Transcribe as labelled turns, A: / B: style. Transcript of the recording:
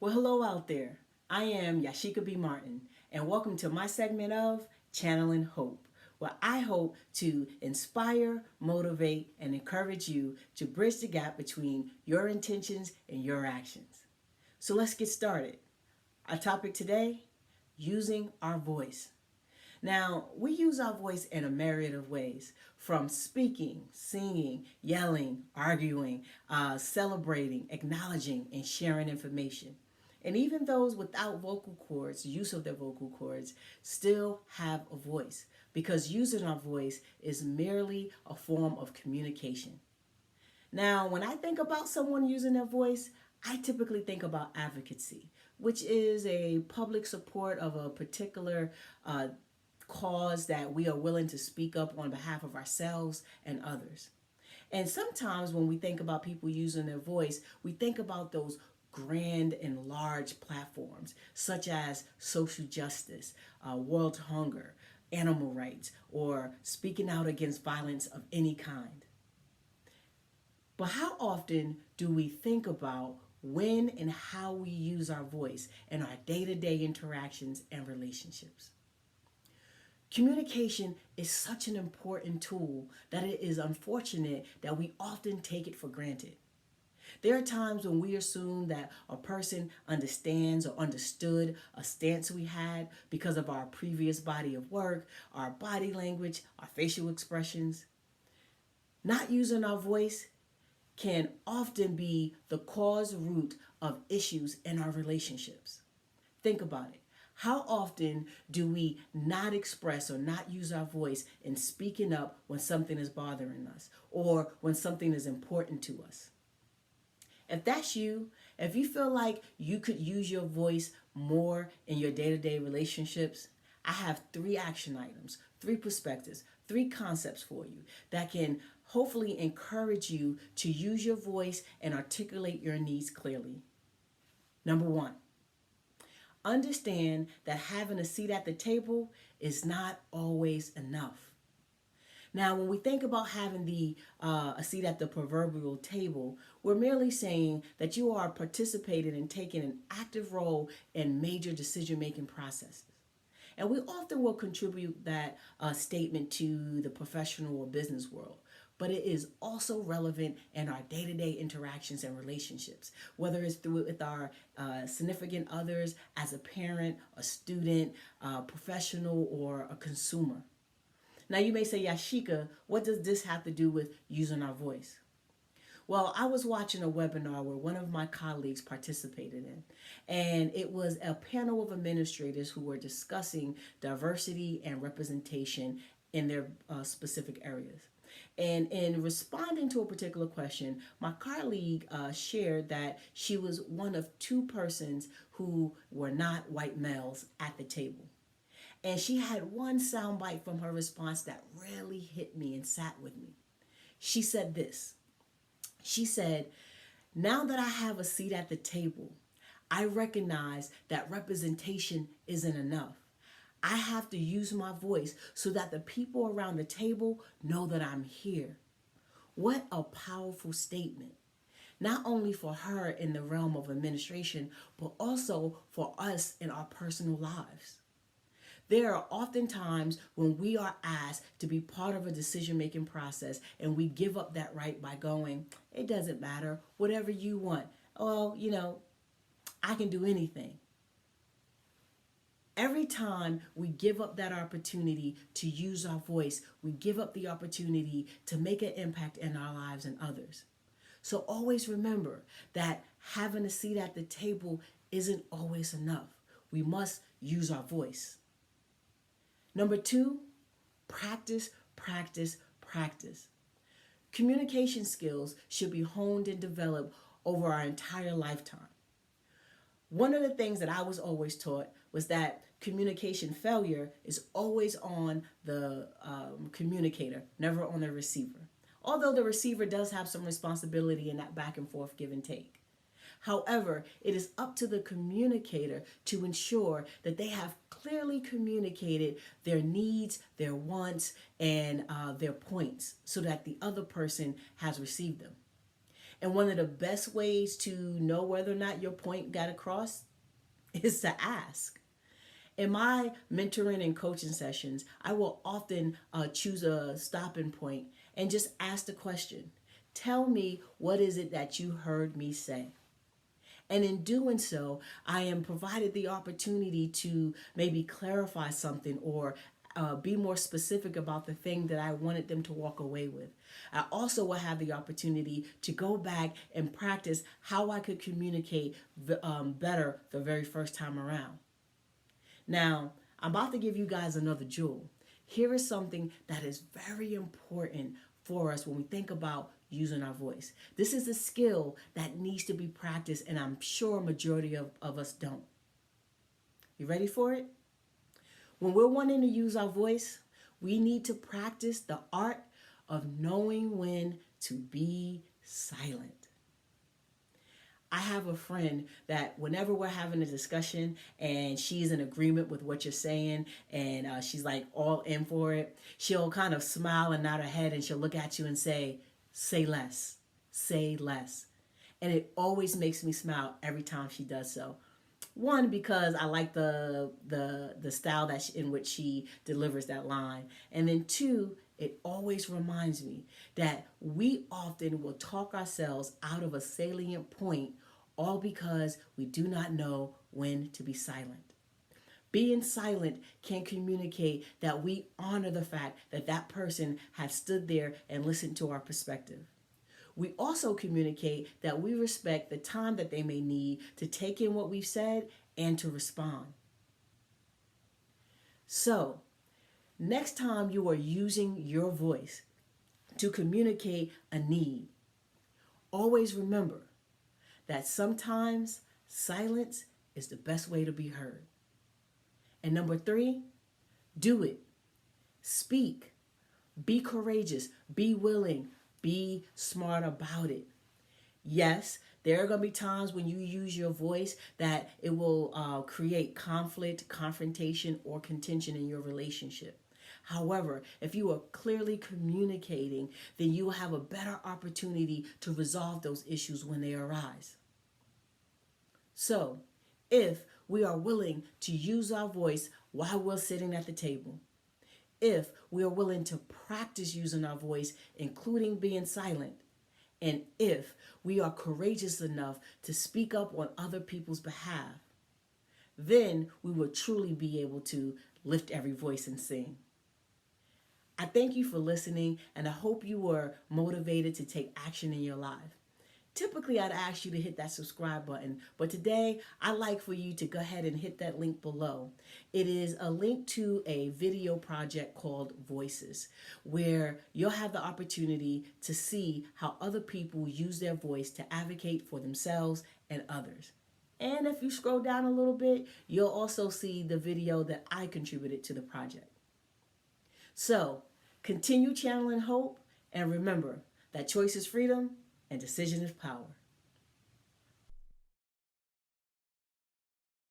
A: Well, hello out there. I am Yashika B. Martin, and welcome to my segment of Channeling Hope, where I hope to inspire, motivate, and encourage you to bridge the gap between your intentions and your actions. So let's get started. Our topic today, using our voice. Now, we use our voice in a myriad of ways, from speaking, singing, yelling, arguing, celebrating, acknowledging, and sharing information. And even those without vocal cords, use of their vocal cords, still have a voice because using our voice is merely a form of communication. Now, when I think about someone using their voice, I typically think about advocacy, which is a public support of a particular cause that we are willing to speak up on behalf of ourselves and others. And sometimes when we think about people using their voice, we think about those grand and large platforms such as social justice, world hunger, animal rights, or speaking out against violence of any kind. But how often do we think about when and how we use our voice in our day to day interactions and relationships? Communication is such an important tool that it is unfortunate that we often take it for granted. There are times when we assume that a person understands or understood a stance we had because of our previous body of work, our body language, our facial expressions. Not using our voice can often be the cause root of issues in our relationships. Think about it. How often do we not express or not use our voice in speaking up when something is bothering us or when something is important to us? If that's you, if you feel like you could use your voice more in your day to day relationships, I have three action items, three perspectives, three concepts for you that can hopefully encourage you to use your voice and articulate your needs clearly. Number one, understand that having a seat at the table is not always enough. Now, when we think about having a seat at the proverbial table, we're merely saying that you are participating and taking an active role in major decision making processes. And we often will contribute that statement to the professional or business world. But it is also relevant in our day to day interactions and relationships, whether it's through with our significant others, as a parent, a student, a professional, or a consumer. Now, you may say, Yashika, what does this have to do with using our voice? Well, I was watching a webinar where one of my colleagues participated in, and it was a panel of administrators who were discussing diversity and representation in their specific areas. And in responding to a particular question, my colleague shared that she was one of two persons who were not white males at the table. And she had one soundbite from her response that really hit me and sat with me. She said this. She said, now that I have a seat at the table, I recognize that representation isn't enough. I have to use my voice so that the people around the table know that I'm here. What a powerful statement. Not only for her in the realm of administration, but also for us in our personal lives. There are often times when we are asked to be part of a decision making process and we give up that right by going, it doesn't matter, whatever you want. Oh, I can do anything. Every time we give up that opportunity to use our voice, we give up the opportunity to make an impact in our lives and others. So always remember that having a seat at the table isn't always enough. We must use our voice. Number two, practice, practice, practice. Communication skills should be honed and developed over our entire lifetime. One of the things that I was always taught was that communication failure is always on the communicator, never on the receiver. Although the receiver does have some responsibility in that back and forth give and take. However, it is up to the communicator to ensure that they have clearly communicated their needs, their wants, and their points so that the other person has received them. And one of the best ways to know whether or not your point got across is to ask. In my mentoring and coaching sessions, I will often choose a stopping point and just ask the question, tell me, what is it that you heard me say? And in doing so, I am provided the opportunity to maybe clarify something or be more specific about the thing that I wanted them to walk away with. I also will have the opportunity to go back and practice how I could communicate better the very first time around. Now, I'm about to give you guys another jewel. Here is something that is very important for us when we think about using our voice. This is a skill that needs to be practiced, and I'm sure a majority of us don't. You ready for it? When we're wanting to use our voice, we need to practice the art of knowing when to be silent. I have a friend that whenever we're having a discussion and she's in agreement with what you're saying and she's like all in for it, she'll kind of smile and nod her head and she'll look at you and say less, say less. And it always makes me smile every time she does so. One, because I like the style that in which she delivers that line. And then two, it always reminds me that we often will talk ourselves out of a salient point, all because we do not know when to be silent. Being silent can communicate that we honor the fact that that person has stood there and listened to our perspective. We also communicate that we respect the time that they may need to take in what we've said and to respond. So, next time you are using your voice to communicate a need, always remember that sometimes silence is the best way to be heard. And number 3, do it. Speak. Be courageous. Be willing. Be smart about it. Yes, there are going to be times when you use your voice that it will create conflict, confrontation, or contention in your relationship. However, if you are clearly communicating, then you will have a better opportunity to resolve those issues when they arise. So, if we are willing to use our voice while we're sitting at the table, if we are willing to practice using our voice, including being silent, and if we are courageous enough to speak up on other people's behalf, then we will truly be able to lift every voice and sing. I thank you for listening, and I hope you were motivated to take action in your life. Typically, I'd ask you to hit that subscribe button, but today I'd like for you to go ahead and hit that link below. It is a link to a video project called Voices, where you'll have the opportunity to see how other people use their voice to advocate for themselves and others. And if you scroll down a little bit, you'll also see the video that I contributed to the project. So, continue channeling hope, and remember that choice is freedom and decision is power.